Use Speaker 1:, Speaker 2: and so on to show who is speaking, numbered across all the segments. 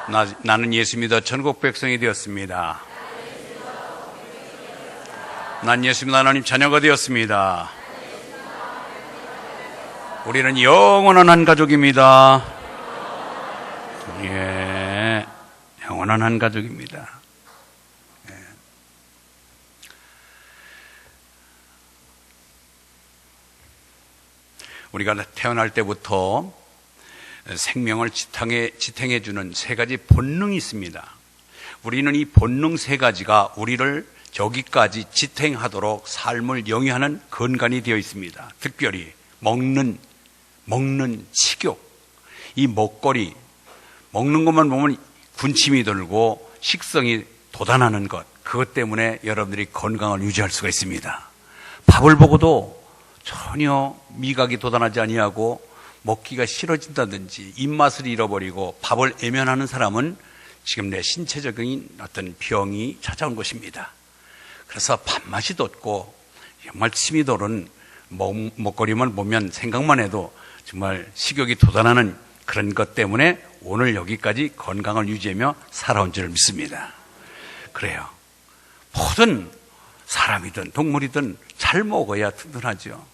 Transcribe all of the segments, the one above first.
Speaker 1: 나는 예수 믿어 천국 백성이 되었습니다. 난 예수 믿어 하나님 자녀가 되었습니다. 우리는 영원한 한 가족입니다. 예, 영원한 한 가족입니다. 예. 우리가 태어날 때부터 생명을 지탱해주는 세 가지 본능이 있습니다. 우리는 이 본능 세 가지가 우리를 저기까지 지탱하도록 삶을 영위하는 근간이 되어 있습니다. 특별히 먹는 식욕, 이 먹거리, 먹는 것만 보면 군침이 돌고 식성이 돋아나는 것, 그것 때문에 여러분들이 건강을 유지할 수가 있습니다. 밥을 보고도 전혀 미각이 돋아나지 아니하고 먹기가 싫어진다든지 입맛을 잃어버리고 밥을 애면하는 사람은 지금 내 신체적인 어떤 병이 찾아온 것입니다. 그래서 밥맛이 돋고 정말 침이 도는 먹거리만 보면 생각만 해도 정말 식욕이 돋아나는 그런 것 때문에 오늘 여기까지 건강을 유지하며 살아온 줄 믿습니다. 그래요. 모든 사람이든 동물이든 잘 먹어야 든든하죠.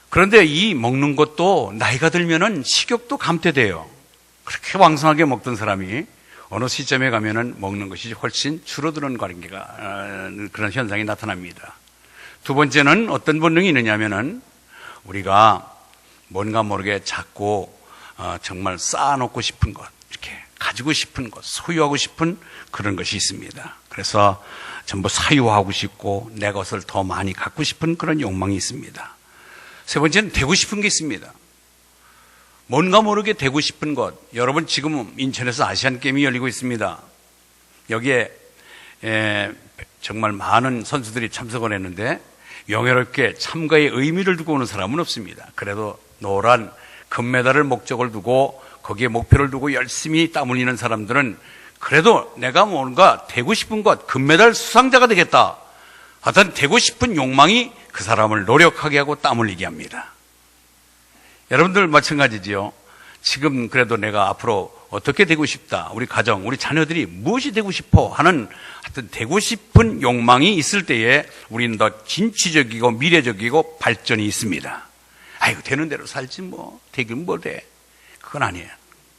Speaker 1: 그런데 이 먹는 것도 나이가 들면은 식욕도 감퇴돼요. 그렇게 왕성하게 먹던 사람이 어느 시점에 가면은 먹는 것이 훨씬 줄어드는 그런 현상이 나타납니다. 두 번째는 어떤 본능이 있느냐면은 우리가 뭔가 모르게 자꾸 정말 쌓아놓고 싶은 것, 이렇게 가지고 싶은 것, 소유하고 싶은 그런 것이 있습니다. 그래서 전부 사유하고 싶고 내 것을 더 많이 갖고 싶은 그런 욕망이 있습니다. 세 번째는 되고 싶은 게 있습니다. 뭔가 모르게 되고 싶은 것. 여러분 지금 인천에서 아시안게임이 열리고 있습니다. 여기에 정말 많은 선수들이 참석을 했는데 영예롭게 참가의 의미를 두고 오는 사람은 없습니다. 그래도 노란 금메달을 목적을 두고 거기에 목표를 두고 열심히 땀 흘리는 사람들은 그래도 내가 뭔가 되고 싶은 것, 금메달 수상자가 되겠다. 하여튼 되고 싶은 욕망이 그 사람을 노력하게 하고 땀 흘리게 합니다. 여러분들 마찬가지지요. 지금 그래도 내가 앞으로 어떻게 되고 싶다. 우리 가정, 우리 자녀들이 무엇이 되고 싶어 하는 하여튼 되고 싶은 욕망이 있을 때에 우리는 더 진취적이고 미래적이고 발전이 있습니다. 아이고 되는 대로 살지 뭐 되긴 뭐 돼. 그건 아니에요.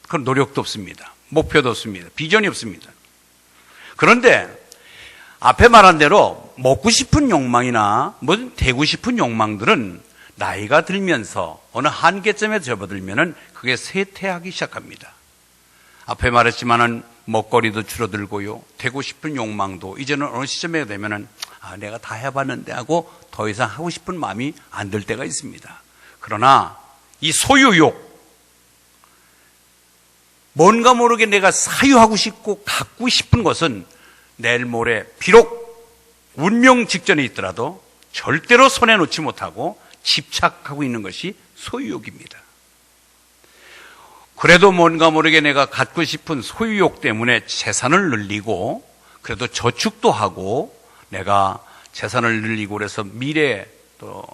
Speaker 1: 그건 노력도 없습니다. 목표도 없습니다. 비전이 없습니다. 그런데 앞에 말한 대로 먹고 싶은 욕망이나 뭐든 되고 싶은 욕망들은 나이가 들면서 어느 한계점에 접어들면은 그게 쇠퇴하기 시작합니다. 앞에 말했지만은 먹거리도 줄어들고요. 되고 싶은 욕망도 이제는 어느 시점에 되면은 내가 다 해봤는데 하고 더 이상 하고 싶은 마음이 안 들 때가 있습니다. 그러나 이 소유욕, 뭔가 모르게 내가 사유하고 싶고 갖고 싶은 것은 내일 모레 비록 운명 직전에 있더라도 절대로 손에 놓지 못하고 집착하고 있는 것이 소유욕입니다. 그래도 뭔가 모르게 내가 갖고 싶은 소유욕 때문에 재산을 늘리고 그래도 저축도 하고 내가 재산을 늘리고 그래서 미래 또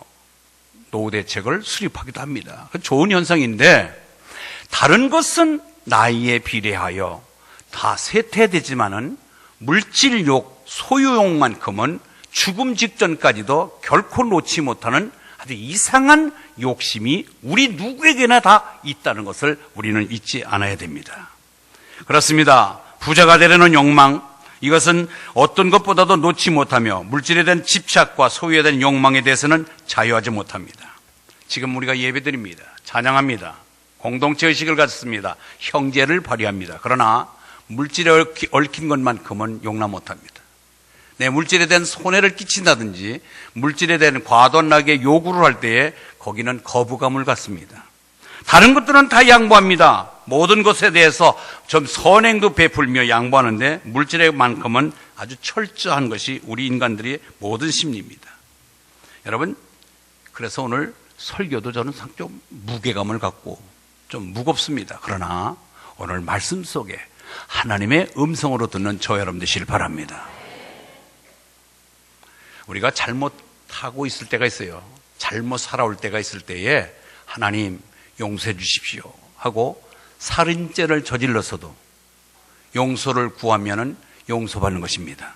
Speaker 1: 노후 대책을 수립하기도 합니다. 좋은 현상인데 다른 것은 나이에 비례하여 다 쇠퇴되지만은 물질욕, 소유욕만큼은 죽음 직전까지도 결코 놓지 못하는 아주 이상한 욕심이 우리 누구에게나 다 있다는 것을 우리는 잊지 않아야 됩니다. 그렇습니다. 부자가 되려는 욕망, 이것은 어떤 것보다도 놓지 못하며 물질에 대한 집착과 소유에 대한 욕망에 대해서는 자유하지 못합니다. 지금 우리가 예배드립니다. 찬양합니다. 공동체 의식을 갖습니다. 형제를 발휘합니다. 그러나 물질에 얽힌 것만큼은 용납 못합니다. 내 물질에 대한 손해를 끼친다든지 물질에 대한 과도하게 요구를 할 때에 거기는 거부감을 갖습니다. 다른 것들은 다 양보합니다. 모든 것에 대해서 좀 선행도 베풀며 양보하는데 물질에만큼은 아주 철저한 것이 우리 인간들의 모든 심리입니다. 여러분, 그래서 오늘 설교도 저는 좀 무게감을 갖고 좀 무겁습니다. 그러나 오늘 말씀 속에 하나님의 음성으로 듣는 저 여러분 되시길 바랍니다. 우리가 잘못하고 있을 때가 있어요. 잘못 살아올 때가 있을 때에 하나님 용서해 주십시오 하고 살인죄를 저질렀어도 용서를 구하면은 용서받는 것입니다.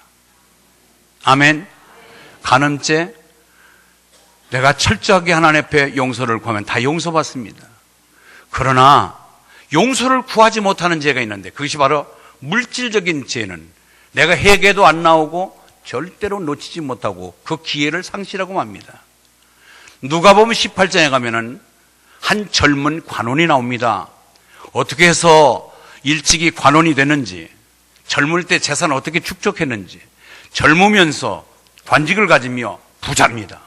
Speaker 1: 아멘. 간음죄, 내가 철저하게 하나님 앞에 용서를 구하면 다 용서받습니다. 그러나 용서를 구하지 못하는 죄가 있는데 그것이 바로 물질적인 죄는 내가 회개도 안 나오고 절대로 놓치지 못하고 그 기회를 상실하고 맙니다. 누가복음 18장에 가면은 한 젊은 관원이 나옵니다. 어떻게 해서 일찍이 관원이 됐는지, 젊을 때 재산을 어떻게 축적했는지, 젊으면서 관직을 가지며 부자입니다.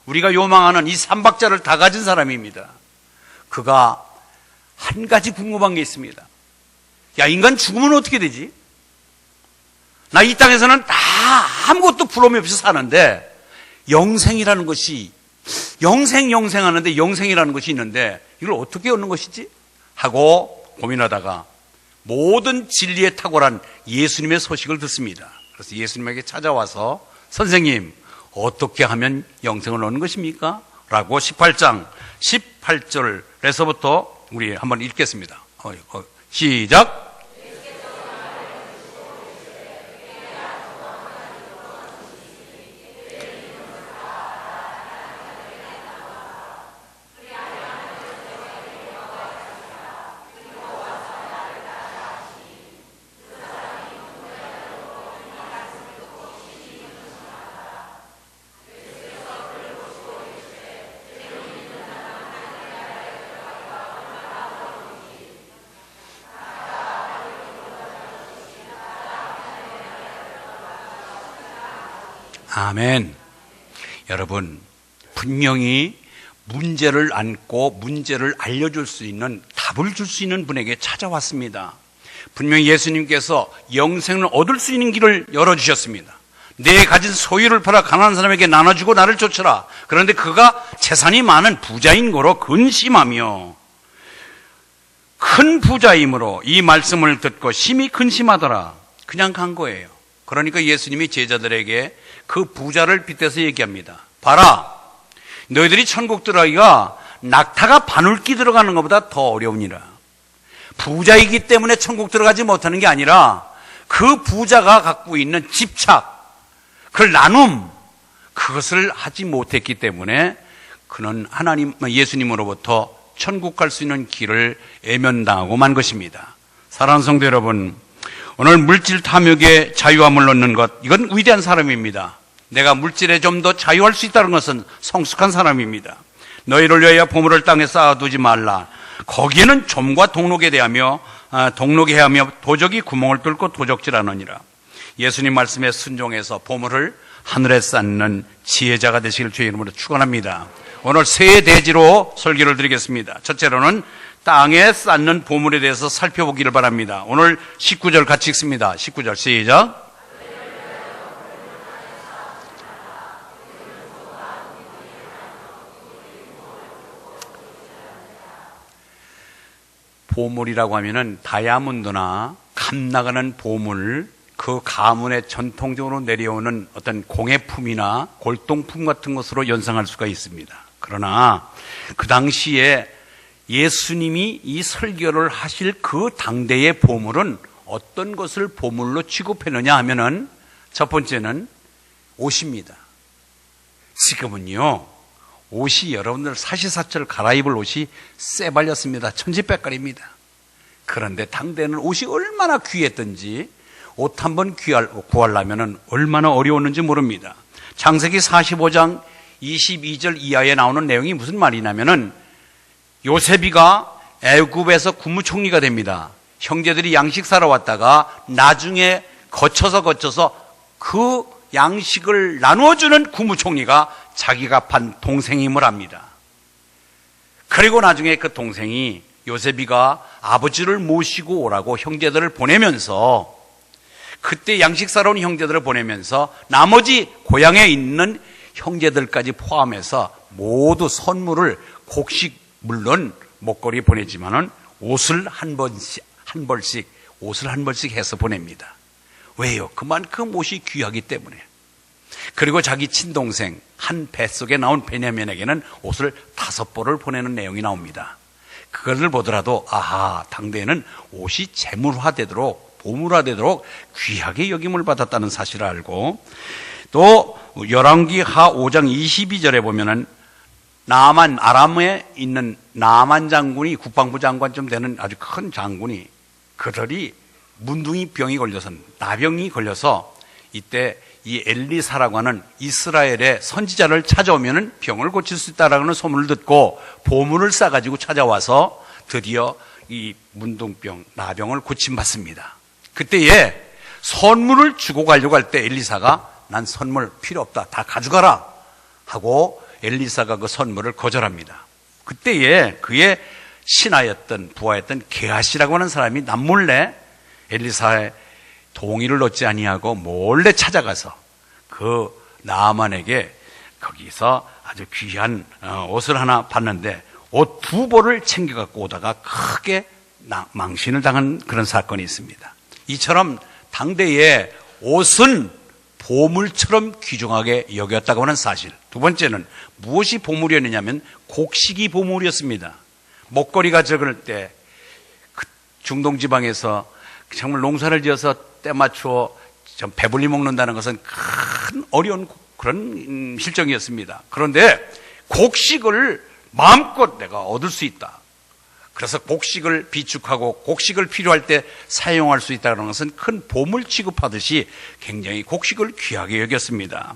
Speaker 1: 우리가 요망하는 이 삼박자를 다 가진 사람입니다. 그가 한 가지 궁금한 게 있습니다. 야, 인간 죽으면 어떻게 되지? 나 이 땅에서는 다 아무것도 부러움이 없이 사는데 영생이라는 것이 영생하는데 영생이라는 것이 있는데 이걸 어떻게 얻는 것이지? 하고 고민하다가 모든 진리에 탁월한 예수님의 소식을 듣습니다. 그래서 예수님에게 찾아와서 선생님, 어떻게 하면 영생을 얻는 것입니까? 라고 18장 18절에서부터 우리 한번 읽겠습니다. 시작. 아멘. 여러분, 분명히 문제를 안고 문제를 알려줄 수 있는, 답을 줄 수 있는 분에게 찾아왔습니다. 분명히 예수님께서 영생을 얻을 수 있는 길을 열어주셨습니다. 내 가진 소유를 팔아 가난한 사람에게 나눠주고 나를 쫓으라. 그런데 그가 재산이 많은 부자인 거로 근심하며 큰 부자이므로 이 말씀을 듣고 심히 근심하더라. 그냥 간 거예요. 그러니까 예수님이 제자들에게 그 부자를 빗대서 얘기합니다. 봐라, 너희들이 천국 들어가기가 낙타가 바늘기 들어가는 것보다 더 어려우니라. 부자이기 때문에 천국 들어가지 못하는 게 아니라 그 부자가 갖고 있는 집착, 그 나눔, 그것을 하지 못했기 때문에 그는 예수님으로부터 천국 갈 수 있는 길을 외면당하고 만 것입니다. 사랑하는 성도 여러분, 오늘 물질 탐욕의 자유함을 얻는 것, 이건 위대한 사람입니다. 내가 물질에 좀 더 자유할 수 있다는 것은 성숙한 사람입니다. 너희를 위하여 보물을 땅에 쌓아두지 말라. 거기에는 좀과 동록에 하며 도적이 구멍을 뚫고 도적질하느니라. 예수님 말씀에 순종해서 보물을 하늘에 쌓는 지혜자가 되시길 주의 이름으로 축원합니다. 오늘 세 대지로 설교를 드리겠습니다. 첫째로는 땅에 쌓는 보물에 대해서 살펴보기를 바랍니다. 오늘 19절 같이 읽습니다. 19절 시작. 보물이라고 하면은 다이아몬드나 값나가는 보물, 그 가문에 전통적으로 내려오는 어떤 공예품이나 골동품 같은 것으로 연상할 수가 있습니다. 그러나 그 당시에 예수님이 이 설교를 하실 그 당대의 보물은 어떤 것을 보물로 취급했느냐 하면은 첫 번째는 옷입니다. 지금은요, 옷이 여러분들 사시사철 갈아입을 옷이 쎄발렸습니다. 천지백갈입니다. 그런데 당대는 옷이 얼마나 귀했던지 옷 한 번 구하려면 얼마나 어려웠는지 모릅니다. 창세기 45장 22절 이하에 나오는 내용이 무슨 말이냐면은 요셉이가 애굽에서 국무총리가 됩니다. 형제들이 양식 사러 왔다가 나중에 거쳐서 그 양식을 나누어주는 국무총리가 자기가 판 동생임을 압니다. 그리고 나중에 그 동생이 요셉이가 아버지를 모시고 오라고 형제들을 보내면서, 그때 양식 사러 온 형제들을 보내면서 나머지 고향에 있는 형제들까지 포함해서 모두 선물을, 곡식 물론 목걸이 보내지만은 옷을 한 벌씩 해서 보냅니다. 왜요? 그만큼 옷이 귀하기 때문에. 그리고 자기 친동생 한 뱃속에 나온 베냐민에게는 옷을 5벌을 보내는 내용이 나옵니다. 그것을 보더라도 아하, 당대에는 옷이 재물화되도록 보물화되도록 귀하게 여김을 받았다는 사실을 알고, 또 열왕기 하 5장 22절에 보면은 나만, 아람에 있는 나만 장군이 국방부 장관쯤 되는 아주 큰 장군이, 그들이 문둥이 병이 걸려서, 나병이 걸려서 이때 이 엘리사라고 하는 이스라엘의 선지자를 찾아오면 병을 고칠 수 있다라는 소문을 듣고 보물을 싸가지고 찾아와서 드디어 이 문둥병, 나병을 고침받습니다. 그때에 선물을 주고 가려고 할 때 엘리사가 난 선물 필요 없다, 다 가져가라 하고 엘리사가 그 선물을 거절합니다. 그때에 그의 신하였던 부하였던 게하시라고 하는 사람이 남몰래 엘리사의 동의를 얻지 아니하고 몰래 찾아가서 그 나아만에게 거기서 아주 귀한 옷을 하나 봤는데 옷 2벌을 챙겨갖고 오다가 크게 망신을 당한 그런 사건이 있습니다. 이처럼 당대에 옷은 보물처럼 귀중하게 여겼다고 하는 사실. 두 번째는 무엇이 보물이었느냐면 곡식이 보물이었습니다. 먹거리가 적을 때 중동 지방에서 정말 농사를 지어서 때 맞추어 배불리 먹는다는 것은 큰 어려운 그런 실정이었습니다. 그런데 곡식을 마음껏 내가 얻을 수 있다. 그래서 곡식을 비축하고 곡식을 필요할 때 사용할 수 있다는 것은 큰 보물 취급하듯이 굉장히 곡식을 귀하게 여겼습니다.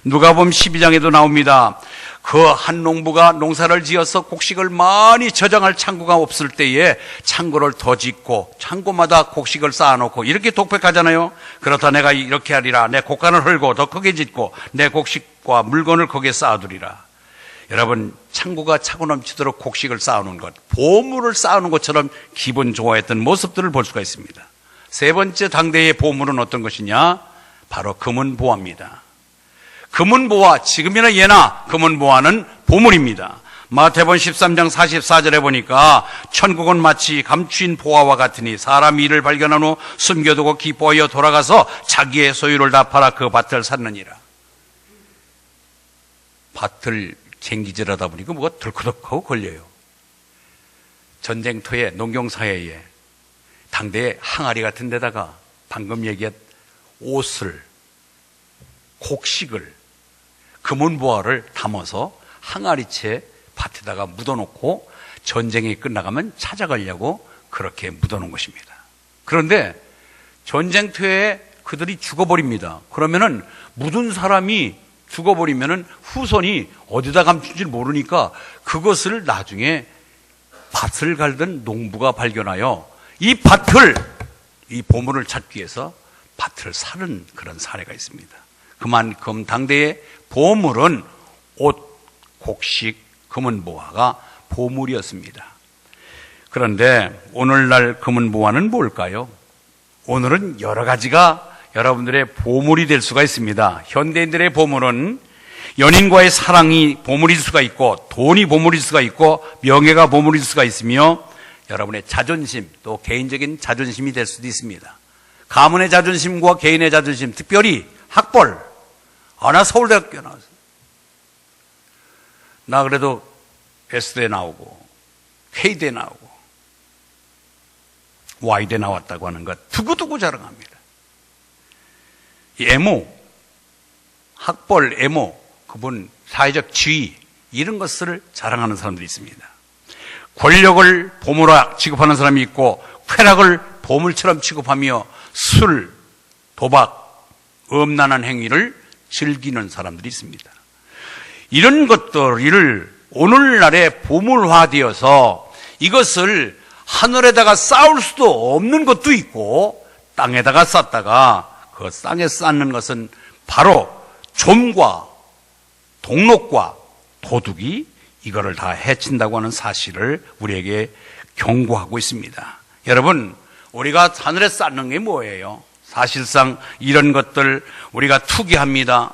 Speaker 1: 누가복음 12장에도 나옵니다. 그 한 농부가 농사를 지어서 곡식을 많이 저장할 창고가 없을 때에 창고를 더 짓고 창고마다 곡식을 쌓아놓고 이렇게 독백하잖아요. 그렇다 내가 이렇게 하리라. 내 곡간을 헐고 더 크게 짓고 내 곡식과 물건을 거기에 쌓아두리라. 여러분, 창고가 차고 넘치도록 곡식을 쌓아놓은 것, 보물을 쌓아놓은 것처럼 기분 좋아했던 모습들을 볼 수가 있습니다. 세 번째 당대의 보물은 어떤 것이냐? 바로 금은보화입니다. 금은보화, 지금이나 예나 금은보화는 보물입니다. 마태복음 13장 44절에 보니까 천국은 마치 감추인 보화와 같으니 사람이 이를 발견한 후 숨겨두고 기뻐하여 돌아가서 자기의 소유를 다 팔아 그 밭을 샀느니라. 밭을 쟁기질하다 보니까 뭐가 덜커덕하고 걸려요. 전쟁터에, 농경사회에, 당대의 항아리 같은 데다가 방금 얘기한 옷을, 곡식을, 금은보화를 담아서 항아리채 밭에다가 묻어놓고 전쟁이 끝나가면 찾아가려고 그렇게 묻어놓은 것입니다. 그런데 전쟁터에 그들이 죽어버립니다. 그러면은 묻은 사람이 죽어버리면은 후손이 어디다 감춘지 모르니까 그것을 나중에 밭을 갈던 농부가 발견하여 이 밭을, 이 보물을 찾기 위해서 밭을 사는 그런 사례가 있습니다. 그만큼 당대의 보물은 옷, 곡식, 금은보화가 보물이었습니다. 그런데 오늘날 금은보화는 뭘까요? 오늘은 여러 가지가 여러분들의 보물이 될 수가 있습니다. 현대인들의 보물은 연인과의 사랑이 보물일 수가 있고, 돈이 보물일 수가 있고, 명예가 보물일 수가 있으며, 여러분의 자존심, 또 개인적인 자존심이 될 수도 있습니다. 가문의 자존심과 개인의 자존심, 특별히 학벌. 나 서울대학교 나왔어. 나 그래도 S대 나오고, K대 나오고, Y대 나왔다고 하는 것 두고두고 자랑합니다. 이 애모, 학벌, 애모, 그분 사회적 지위, 이런 것을 자랑하는 사람들이 있습니다. 권력을 보물화 취급하는 사람이 있고, 쾌락을 보물처럼 취급하며 술, 도박, 음란한 행위를 즐기는 사람들이 있습니다. 이런 것들을 오늘날에 보물화되어서 이것을 하늘에다가 쌓을 수도 없는 것도 있고, 땅에다가 쌓다가 그 땅에 쌓는 것은 바로 좀과 동록과 도둑이 이거를 다 해친다고 하는 사실을 우리에게 경고하고 있습니다. 여러분, 우리가 하늘에 쌓는 게 뭐예요? 사실상 이런 것들 우리가 투기합니다.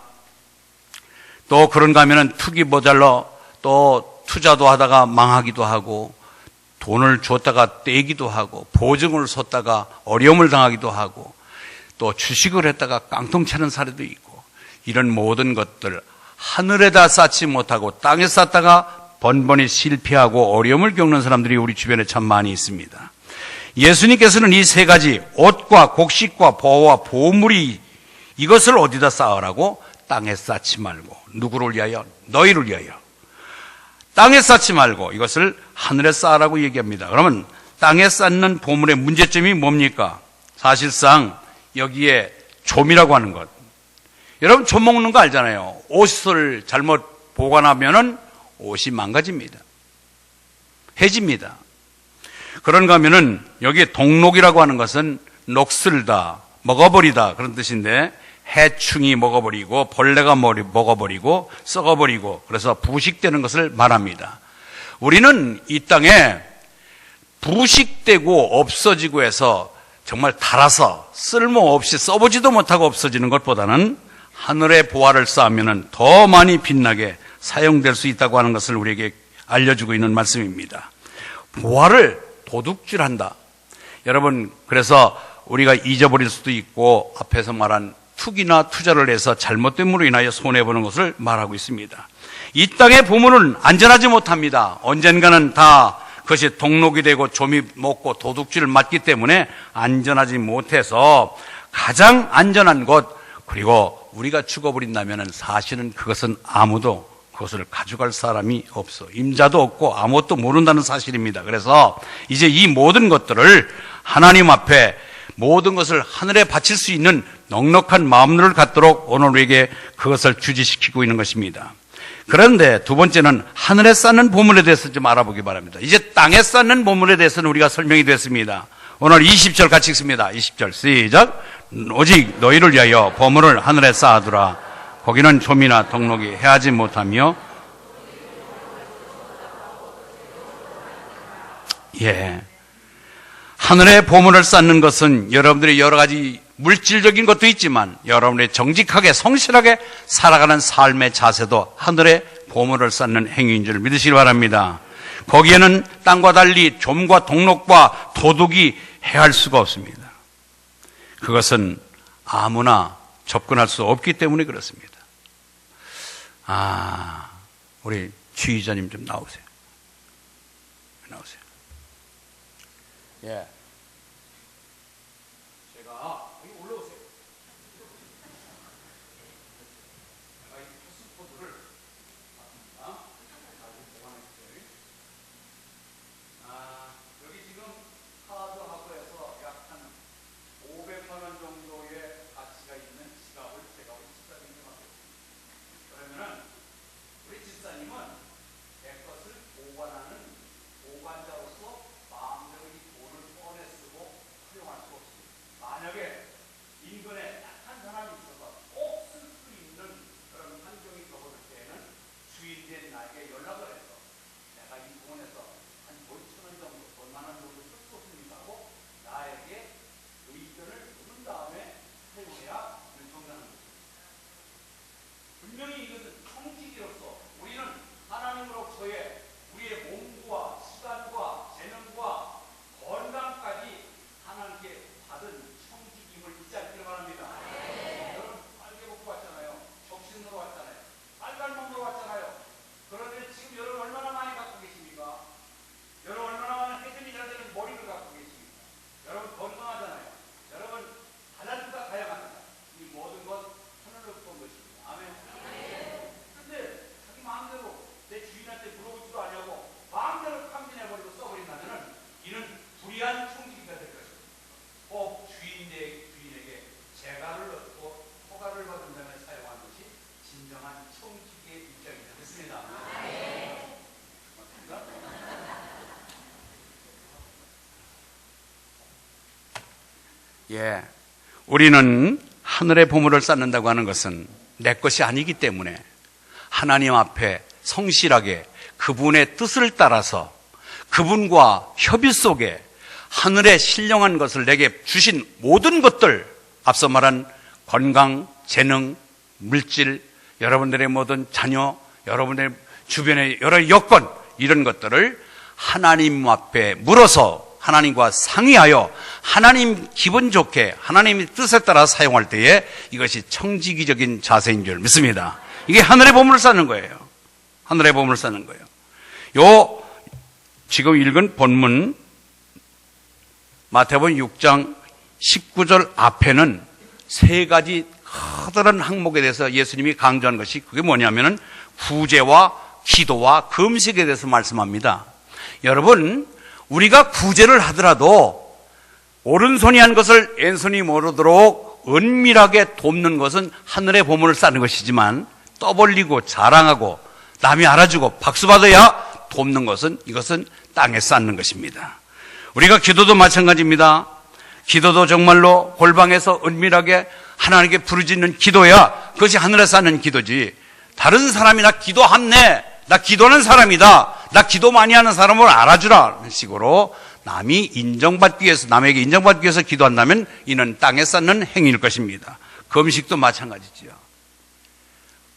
Speaker 1: 또 그런가 하면은 투기 모자라 또 투자도 하다가 망하기도 하고, 돈을 줬다가 떼기도 하고, 보증을 섰다가 어려움을 당하기도 하고, 또 주식을 했다가 깡통 차는 사례도 있고, 이런 모든 것들 하늘에다 쌓지 못하고 땅에 쌓다가 번번이 실패하고 어려움을 겪는 사람들이 우리 주변에 참 많이 있습니다. 예수님께서는 이 세 가지 옷과 곡식과 보화와 보물이 이것을 어디다 쌓으라고? 땅에 쌓지 말고. 누구를 위하여? 너희를 위하여. 땅에 쌓지 말고 이것을 하늘에 쌓으라고 얘기합니다. 그러면 땅에 쌓는 보물의 문제점이 뭡니까? 사실상 여기에 좀이라고 하는 것. 여러분 좀 먹는 거 알잖아요. 옷을 잘못 보관하면은 옷이 망가집니다. 해집니다. 그런가 하면은 여기에 동록이라고 하는 것은 녹슬다, 먹어버리다 그런 뜻인데 해충이 먹어버리고 벌레가 먹어버리고 썩어버리고 그래서 부식되는 것을 말합니다. 우리는 이 땅에 부식되고 없어지고 해서 정말 닳아서 쓸모없이 써보지도 못하고 없어지는 것보다는 하늘의 보화를 쌓으면 더 많이 빛나게 사용될 수 있다고 하는 것을 우리에게 알려주고 있는 말씀입니다. 보화를 도둑질한다. 여러분 그래서 우리가 잊어버릴 수도 있고 앞에서 말한 투기나 투자를 해서 잘못됨으로 인하여 손해보는 것을 말하고 있습니다. 이 땅의 보물은 안전하지 못합니다. 언젠가는 다 그것이 동록이 되고 좀이 먹고 도둑질을 맞기 때문에 안전하지 못해서 가장 안전한 것 그리고 우리가 죽어버린다면 사실은 그것은 아무도 그것을 가져갈 사람이 없어. 임자도 없고 아무것도 모른다는 사실입니다. 그래서 이제 이 모든 것들을 하나님 앞에 모든 것을 하늘에 바칠 수 있는 넉넉한 마음을 갖도록 오늘 우리에게 그것을 주지시키고 있는 것입니다. 그런데 두 번째는 하늘에 쌓는 보물에 대해서 좀 알아보기 바랍니다. 이제 땅에 쌓는 보물에 대해서는 우리가 설명이 됐습니다. 오늘 20절 같이 읽습니다. 20절 시작. 오직 너희를 위하여 보물을 하늘에 쌓아두라. 거기는 좀이나 동록이 해하지 못하며 하늘의 보물을 쌓는 것은 여러분들의 여러 가지 물질적인 것도 있지만 여러분의 정직하게 성실하게 살아가는 삶의 자세도 하늘의 보물을 쌓는 행위인 줄 믿으시기 바랍니다. 거기에는 땅과 달리 좀과 동록과 도둑이 해할 수가 없습니다. 그것은 아무나 접근할 수 없기 때문에 그렇습니다. 우리 주의자님 좀 나오세요. 제가 여기 올라오세요. 제가 이 패스코드를 여기 지금 카드하고 해서 약 한 500만 원 정도의 가치가 있는 지갑을 제가 우리 집사님께 맡겼습니다. 그러면은 우리 집사님은 내 것을 보관하는 보관자로서 마음대로 이 돈을 꺼내 쓰고 활용할 수 없습니다. 만약에 인근에 약한 사람이 있어서 꼭 쓸 수 있는 그런 환경이 적어질 때에는 주인된 나에게 연락을 해서 내가 이 돈에서 한 5,000원 정도, 5만 원 정도 쓸 수 없습니까 하고 나에게 의견을 묻은 다음에 사용해야 윤통하는 것입니다. 분명히 이것은 청지기로서 우리는 하나님으로서의 우리의 몸과 시간과 재능과 건강까지 하나님께 받은 청지기임을 잊지 않기를 바랍니다. 여러분 빨개 먹고 왔잖아요. 적신으로 왔잖아요. 빨간 몸으로 왔잖아요. 그런데 지금 여러분 얼마나 많이 갖고 계십니까? 여러분 얼마나 많은 회전이 잘 되는 머리를 갖고 계십니까? 여러분 건강하잖아요. 여러분 달라진다 다양합니다. 이 모든 것 하늘로부터 온 것입니다. 아멘. 근데 자기 마음대로 내 주인한테 물어보지도 않냐고 마음대로 탕진해버리고 써버린다면 이는 불의한 청지기가 될 것입니다. 꼭 주인에게 재가를 얻고 허가를 받은 다음에 사용하는 것이 진정한 청지기의 입장이다. 됐습니다. 우리는 하늘의 보물을 쌓는다고 하는 것은 내 것이 아니기 때문에 하나님 앞에 성실하게 그분의 뜻을 따라서 그분과 협의 속에 하늘의 신령한 것을 내게 주신 모든 것들, 앞서 말한 건강, 재능, 물질, 여러분들의 모든 자녀, 여러분의 주변의 여러 여건, 이런 것들을 하나님 앞에 물어서 하나님과 상의하여 하나님 기분 좋게 하나님의 뜻에 따라 사용할 때에 이것이 청지기적인 자세인 줄 믿습니다. 이게 하늘의 보물을 쌓는 거예요. 하늘의 보물을 쌓는 거예요. 요 지금 읽은 본문 마태복음 6장 19절 앞에는 세 가지 커다란 항목에 대해서 예수님이 강조한 것이 그게 뭐냐면은 구제와 기도와 금식에 대해서 말씀합니다. 여러분, 우리가 구제를 하더라도 오른손이 한 것을 왼손이 모르도록 은밀하게 돕는 것은 하늘의 보물을 쌓는 것이지만 떠벌리고 자랑하고 남이 알아주고 박수 받아야 돕는 것은 이것은 땅에 쌓는 것입니다. 우리가 기도도 마찬가지입니다. 기도도 정말로 골방에서 은밀하게 하나님께 부르짖는 기도야 그것이 하늘에 쌓는 기도지. 다른 사람이 나 기도하네, 나 기도하는 사람이다, 나 기도 많이 하는 사람을 알아주라 식으로 남이 인정받기 위해서, 남에게 인정받기 위해서 기도한다면 이는 땅에 쌓는 행위일 것입니다. 금식도 마찬가지지요.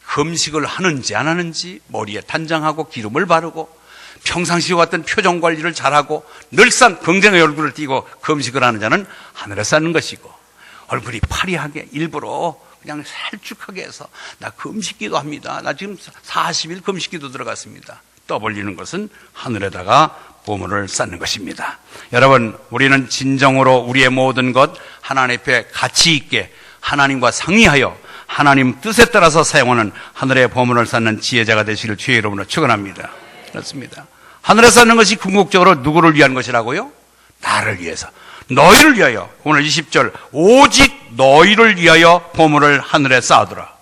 Speaker 1: 금식을 하는지 안 하는지, 머리에 단장하고 기름을 바르고 평상시와 같은 표정 관리를 잘하고 늘상 긍정의 얼굴을 띠고 금식을 하는 자는 하늘에 쌓는 것이고, 얼굴이 파리하게 일부러 그냥 살쭉하게 해서 나 금식기도 합니다, 나 지금 40일 금식기도 들어갔습니다, 떠벌리는 것은 하늘에다가 보물을 쌓는 것입니다. 여러분, 우리는 진정으로 우리의 모든 것 하나님 앞에 가치 있게 하나님과 상의하여 하나님 뜻에 따라서 사용하는 하늘의 보물을 쌓는 지혜자가 되시길 주의 이름으로 축원합니다. 그렇습니다. 하늘에 쌓는 것이 궁극적으로 누구를 위한 것이라고요? 나를 위해서, 너희를 위하여. 오늘 20절 오직 너희를 위하여 보물을 하늘에 쌓아두라.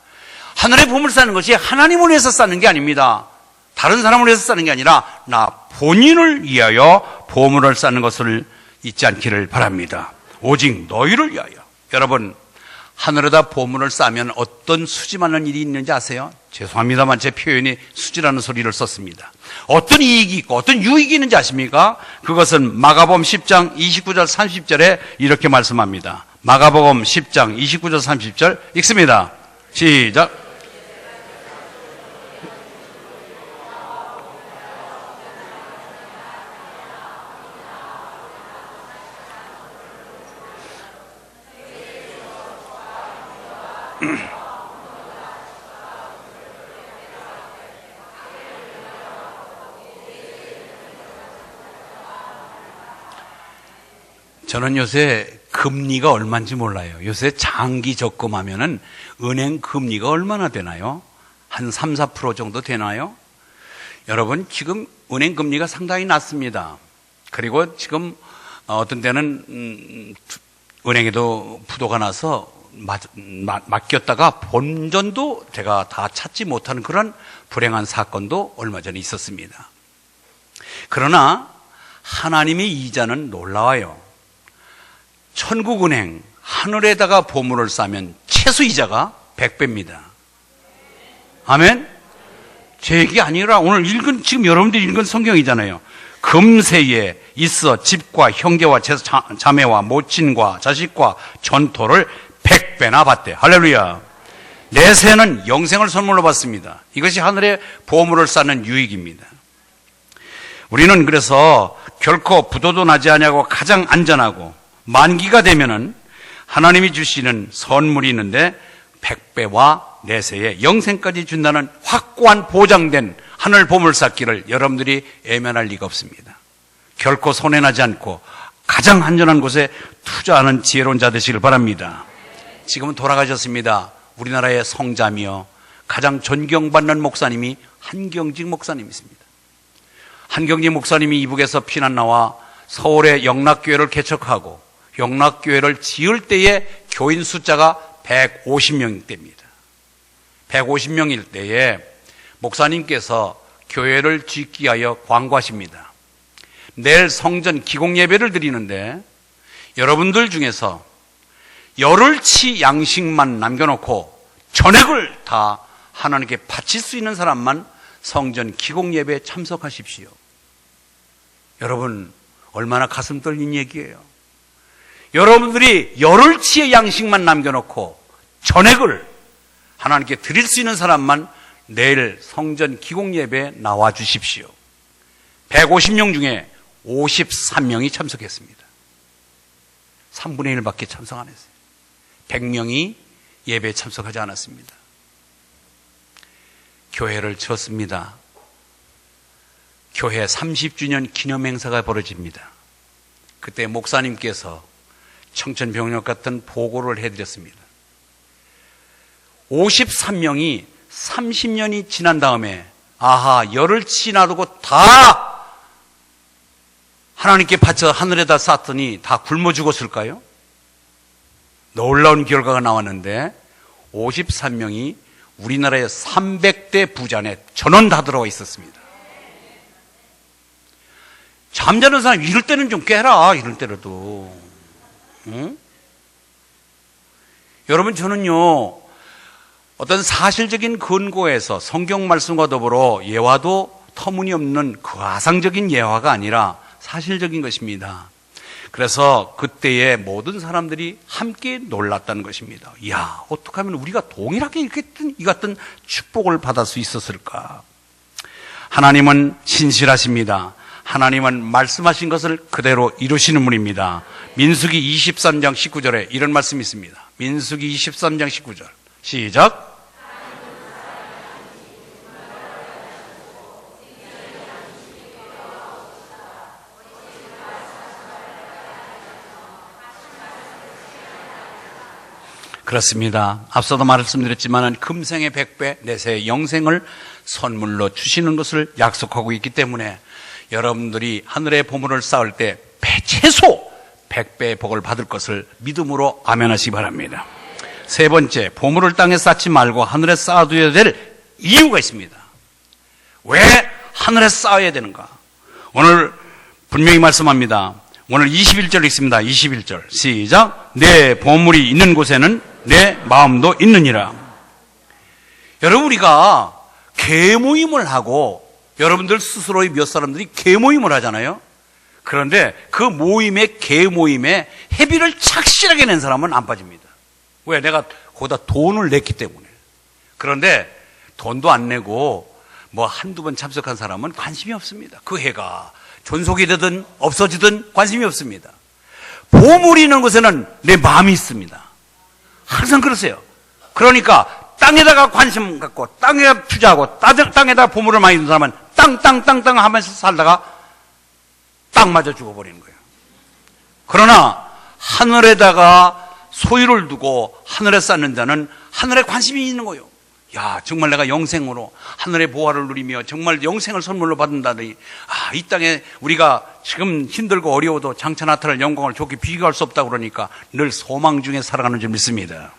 Speaker 1: 하늘의 보물 쌓는 것이 하나님을 위해서 쌓는 게 아닙니다. 다른 사람을 위해서 쌓는 게 아니라 나 본인을 위하여 보물을 쌓는 것을 잊지 않기를 바랍니다. 오직 너희를 위하여. 여러분, 하늘에다 보물을 쌓으면 어떤 수지 맞는 일이 있는지 아세요? 죄송합니다만 제 표현이 수지라는 소리를 썼습니다. 어떤 이익이 있고 어떤 유익이 있는지 아십니까? 그것은 마가복음 10장 29절 30절에 이렇게 말씀합니다. 마가복음 10장 29절 30절 읽습니다. 시작. 저는 요새 금리가 얼마인지 몰라요. 요새 장기 적금하면은 은행 금리가 얼마나 되나요? 한 3, 4% 정도 되나요? 여러분, 지금 은행 금리가 상당히 낮습니다. 그리고 지금 어떤 때는 은행에도 부도가 나서 맡겼다가 본전도 제가 다 찾지 못하는 그런 불행한 사건도 얼마 전에 있었습니다. 그러나 하나님의 이자는 놀라워요. 천국은행 하늘에다가 보물을 쌓으면 최소 이자가 100배입니다. 아멘? 제 얘기 아니라 오늘 읽은, 지금 여러분들이 읽은 성경이잖아요. 금세에 있어 집과 형제와 자매와 모친과 자식과 전토를 100배나 받대. 할렐루야. 내세는 영생을 선물로 받습니다. 이것이 하늘의 보물을 쌓는 유익입니다. 우리는 그래서 결코 부도도 나지 않냐고 가장 안전하고 만기가 되면은 하나님이 주시는 선물이 있는데 100배와 내세에 영생까지 준다는 확고한 보장된 하늘 보물 쌓기를 여러분들이 애면할 리가 없습니다. 결코 손해나지 않고 가장 안전한 곳에 투자하는 지혜로운 자 되시길 바랍니다. 지금은 돌아가셨습니다. 우리나라의 성자며 가장 존경받는 목사님이 한경직 목사님이십니다. 한경직 목사님이 이북에서 피난 나와 서울의 영락교회를 개척하고 영락교회를 지을 때에 교인 숫자가 150명대입니다. 150명일 때에 목사님께서 교회를 짓기 위하여 광고하십니다. 내일 성전 기공예배를 드리는데 여러분들 중에서 열흘치 양식만 남겨놓고 전액을 다 하나님께 바칠 수 있는 사람만 성전 기공예배에 참석하십시오. 여러분, 얼마나 가슴 떨리는 얘기예요. 여러분들이 열흘치의 양식만 남겨놓고 전액을 하나님께 드릴 수 있는 사람만 내일 성전 기공예배에 나와 주십시오. 150명 중에 53명이 참석했습니다. 3분의 1밖에 참석 안 했어요. 100명이 예배에 참석하지 않았습니다. 교회를 지었습니다. 교회 30주년 기념 행사가 벌어집니다. 그때 목사님께서 청천벽력 같은 보고를 해드렸습니다. 53명이 30년이 지난 다음에 열을 지나두고 다 하나님께 바쳐 하늘에다 쌌더니 다 굶어 죽었을까요? 놀라운 결과가 나왔는데 53명이 우리나라의 300대 부자에 전원 다 들어와 있었습니다. 잠자는 사람 이럴 때는 좀 깨라. 이럴 때라도. 응? 여러분, 저는요 어떤 사실적인 근거에서 성경 말씀과 더불어 예화도 터무니없는 과상적인 예화가 아니라 사실적인 것입니다. 그래서 그때의 모든 사람들이 함께 놀랐다는 것입니다. 이야, 어떻게 하면 우리가 동일하게 이 같은 축복을 받을 수 있었을까? 하나님은 신실하십니다. 하나님은 말씀하신 것을 그대로 이루시는 분입니다. 민수기 23장 19절에 이런 말씀이 있습니다. 민수기 23장 19절 시작. 그렇습니다. 앞서도 말씀드렸지만 금생의 100배, 내세의 영생을 선물로 주시는 것을 약속하고 있기 때문에 여러분들이 하늘의 보물을 쌓을 때 최소 100배의 복을 받을 것을 믿음으로 아멘하시기 바랍니다. 세 번째, 보물을 땅에 쌓지 말고 하늘에 쌓아둬야 될 이유가 있습니다. 왜 하늘에 쌓아야 되는가? 오늘 분명히 말씀합니다. 오늘 21절 읽습니다. 21절 시작. 내 보물이 있는 곳에는 내 마음도 있느니라. 여러분, 우리가 계모임을 하고 여러분들 스스로의 몇 사람들이 계모임을 하잖아요. 그런데 그 계모임에 회비를 착실하게 낸 사람은 안 빠집니다. 왜? 내가 거기다 돈을 냈기 때문에. 그런데 돈도 안 내고 한두 번 참석한 사람은 관심이 없습니다. 그 해가 존속이 되든 없어지든 관심이 없습니다. 보물이 있는 곳에는 내 마음이 있습니다. 항상 그러세요. 그러니까 땅에다가 관심 갖고 땅에 투자하고 땅에다가 보물을 많이 둔 사람은 땅 하면서 살다가 땅 맞아 죽어버리는 거예요. 그러나 하늘에다가 소유를 두고 하늘에 쌓는 자는 하늘에 관심이 있는 거예요. 야, 정말 내가 영생으로 하늘의 보화를 누리며 정말 영생을 선물로 받는다더니 이 땅에 우리가 지금 힘들고 어려워도 장차 나타날 영광을 좋게 비교할 수 없다고 그러니까 늘 소망 중에 살아가는 줄 믿습니다.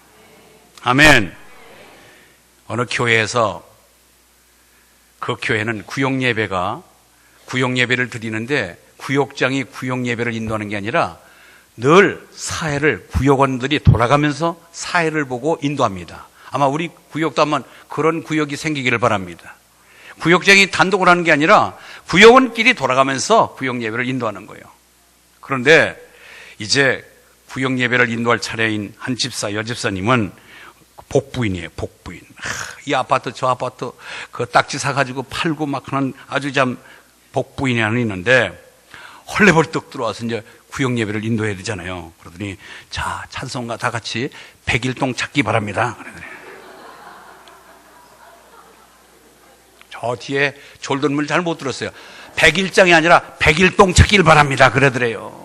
Speaker 1: 아멘. 어느 교회에서 그 교회는 구역예배를 드리는데 구역장이 구역예배를 인도하는 게 아니라 늘 사회를 구역원들이 돌아가면서 사회를 보고 인도합니다. 아마 우리 구역도 한번 그런 구역이 생기기를 바랍니다. 구역장이 단독으로 하는 게 아니라 구역원끼리 돌아가면서 구역예배를 인도하는 거예요. 그런데 이제 구역예배를 인도할 차례인 한 집사, 여집사님은 복부인이에요. 복부인. 이 아파트 저 아파트 그 딱지 사가지고 팔고 막 하는 아주 참 복부인이 하나 있는데 헐레벌떡 들어와서 이제 구역예배를 인도해야 되잖아요. 그러더니 자, 찬송가 다 같이 101동 찾기 바랍니다. 그러더니 저 뒤에 졸던물 잘 못 들었어요. 101장이 아니라 101동 찾기를 바랍니다. 그러더래요.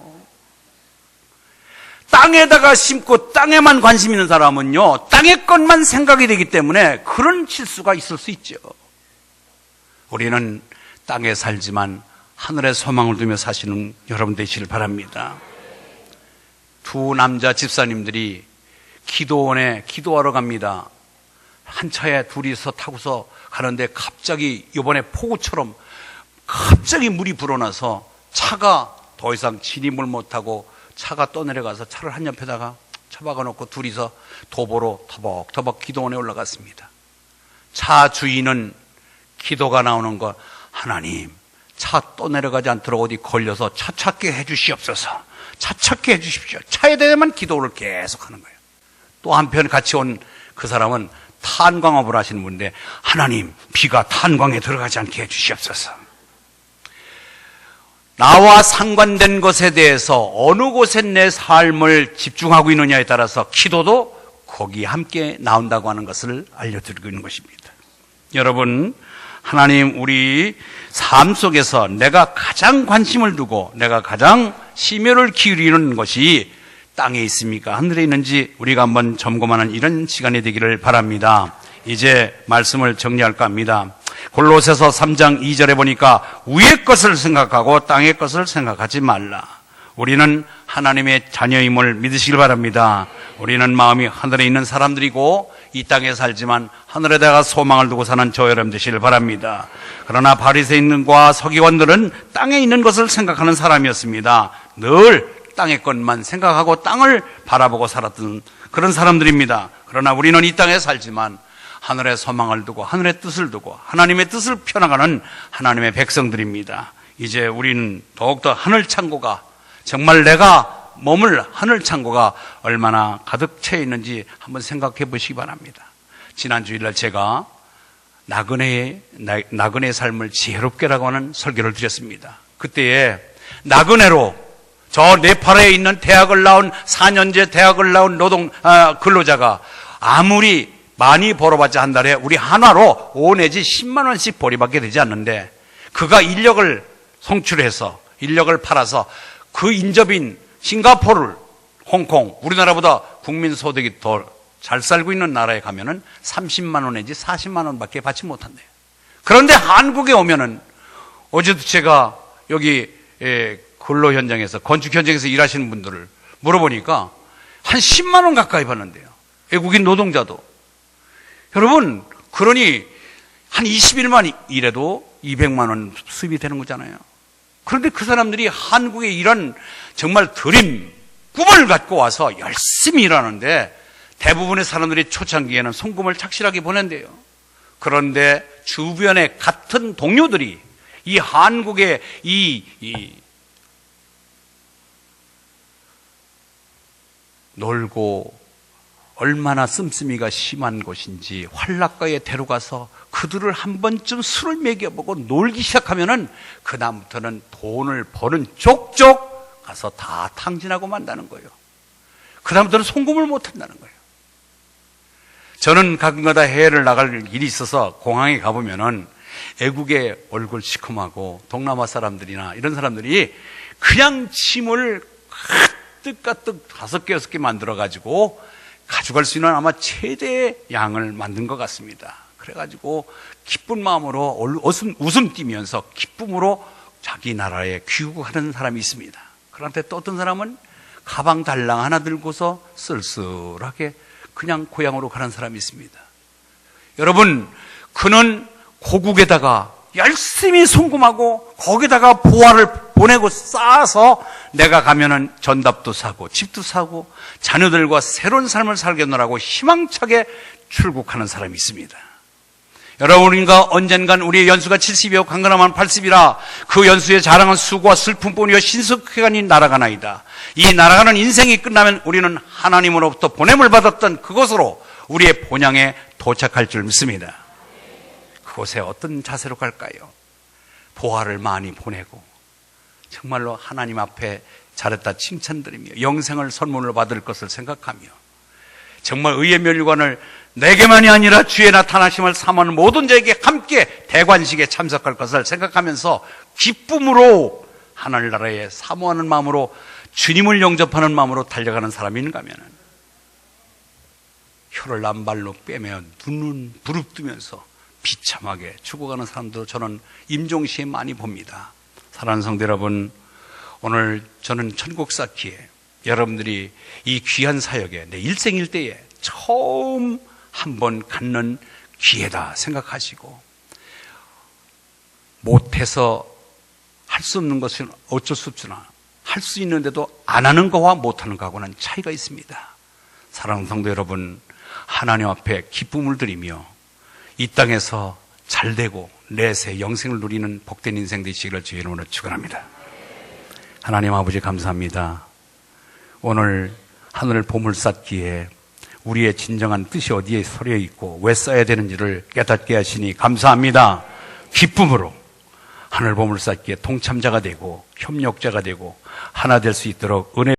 Speaker 1: 땅에다가 심고 땅에만 관심 있는 사람은요, 땅의 것만 생각이 되기 때문에 그런 실수가 있을 수 있죠. 우리는 땅에 살지만 하늘에 소망을 두며 사시는 여러분 되시길 바랍니다. 두 남자 집사님들이 기도원에 기도하러 갑니다. 한 차에 둘이서 타고서 가는데 갑자기 이번에 폭우처럼 갑자기 물이 불어나서 차가 더 이상 진입을 못하고 차가 떠내려가서 차를 한 옆에다가 처박아 놓고 둘이서 도보로 터벅터벅 기도원에 올라갔습니다. 차 주인은 기도가 나오는 것, 하나님 차 떠내려가지 않도록 어디 걸려서 차 찾게 해 주시옵소서. 차 찾게 해 주십시오. 차에 대해만 기도를 계속 하는 거예요. 또 한편 같이 온 그 사람은 탄광업을 하시는 분인데 하나님 비가 탄광에 들어가지 않게 해 주시옵소서. 나와 상관된 것에 대해서 어느 곳에 내 삶을 집중하고 있느냐에 따라서 기도도 거기에 함께 나온다고 하는 것을 알려드리고 있는 것입니다. 여러분, 하나님, 우리 삶 속에서 내가 가장 관심을 두고 내가 가장 심혈을 기울이는 것이 땅에 있습니까? 하늘에 있는지 우리가 한번 점검하는 이런 시간이 되기를 바랍니다. 이제 말씀을 정리할까 합니다. 골로새서 3장 2절에 보니까 위의 것을 생각하고 땅의 것을 생각하지 말라. 우리는 하나님의 자녀임을 믿으시길 바랍니다. 우리는 마음이 하늘에 있는 사람들이고 이 땅에 살지만 하늘에다가 소망을 두고 사는 저 여러분 되시길 바랍니다. 그러나 바리새인과 서기관들은 땅에 있는 것을 생각하는 사람이었습니다. 늘 땅의 것만 생각하고 땅을 바라보고 살았던 그런 사람들입니다. 그러나 우리는 이 땅에 살지만 하늘에 소망을 두고 하늘의 뜻을 두고 하나님의 뜻을 펴나가는 하나님의 백성들입니다. 이제 우리는 더욱더 하늘 창고가, 정말 내가 머물 하늘 창고가 얼마나 가득 채 있는지 한번 생각해 보시기 바랍니다. 지난 주일날 제가 나그네의 삶을 지혜롭게라고 하는 설교를 드렸습니다. 그때에 나그네로 저 네팔에 있는 대학을 나온 4년제 대학을 나온 근로자가 아무리 많이 벌어봤자 한 달에 우리 한화로 5 내지 10만 원씩 벌이밖에 되지 않는데, 그가 인력을 송출해서 인력을 팔아서 그 인접인 싱가포르, 홍콩, 우리나라보다 국민 소득이 더 잘 살고 있는 나라에 가면은 30만 원 내지 40만 원밖에 받지 못한대요. 그런데 한국에 오면은, 어제도 제가 여기 근로 현장에서, 건축 현장에서 일하시는 분들을 물어보니까 한 10만 원 가까이 받는데요. 외국인 노동자도. 여러분, 그러니 한 20일만 일해도 200만 원 수입이 되는 거잖아요. 그런데 그 사람들이 한국에 이런 정말 드림, 꿈을 갖고 와서 열심히 일하는데, 대부분의 사람들이 초창기에는 송금을 착실하게 보낸대요. 그런데 주변의 같은 동료들이 이 한국의 놀고 얼마나 씀씀이가 심한 곳인지 환락가에 데려가서 그들을 한 번쯤 술을 먹여보고 놀기 시작하면은 그다음부터는 돈을 버는 족족 가서 다 탕진하고 만다는 거예요. 그다음부터는 송금을 못 한다는 거예요. 저는 가끔가다 해외를 나갈 일이 있어서 공항에 가보면은 애국의 얼굴 시커하고 동남아 사람들이나 이런 사람들이 그냥 짐을 가득가득 5개, 6개 만들어가지고 가져갈 수 있는 아마 최대의 양을 만든 것 같습니다. 그래가지고 기쁜 마음으로 웃음 띄면서 기쁨으로 자기 나라에 귀국하는 사람이 있습니다. 그런데 또 어떤 사람은 가방 달랑 하나 들고서 쓸쓸하게 그냥 고향으로 가는 사람이 있습니다. 여러분, 그는 고국에다가 열심히 송금하고 거기다가 보화를 보내고 쌓아서 내가 가면은 전답도 사고 집도 사고 자녀들과 새로운 삶을 살겠노라고 희망차게 출국하는 사람이 있습니다. 여러분, 우리가 언젠간 우리의 연수가 70이요 강건하면 80이라 그 연수의 자랑은 수고와 슬픔뿐이요 신속해가니 날아가나이다. 이 날아가는 인생이 끝나면 우리는 하나님으로부터 보냄을 받았던 그곳으로 우리의 본향에 도착할 줄 믿습니다. 그곳에 어떤 자세로 갈까요? 보화를 많이 보내고 정말로 하나님 앞에 잘했다 칭찬드리며 영생을 선물로 받을 것을 생각하며 정말 의의 멸관을 내게만이 아니라 주의 나타나심을 사모하는 모든 자에게 함께 대관식에 참석할 것을 생각하면서 기쁨으로 하늘나라에 사모하는 마음으로 주님을 영접하는 마음으로 달려가는 사람이 있는가 하면 혀를 남발로 빼며 눈은 부릅뜨면서 비참하게 죽어가는 사람도 저는 임종시에 많이 봅니다. 사랑하는 성도 여러분, 오늘 저는 천국 쌓기에 여러분들이 이 귀한 사역에 내 일생일대에 처음 한번 갖는 기회다 생각하시고, 못해서 할 수 없는 것은 어쩔 수 없으나 할 수 있는데도 안 하는 거와 못하는 거하고는 차이가 있습니다. 사랑하는 성도 여러분, 하나님 앞에 기쁨을 드리며 이 땅에서 잘되고 내세 영생을 누리는 복된 인생 되시기를 주의 이름으로 축원합니다. 하나님 아버지 감사합니다. 오늘 하늘 보물 쌓기에 우리의 진정한 뜻이 어디에 서려 있고 왜 써야 되는지를 깨닫게 하시니 감사합니다. 기쁨으로 하늘 보물 쌓기에 동참자가 되고 협력자가 되고 하나 될 수 있도록 은혜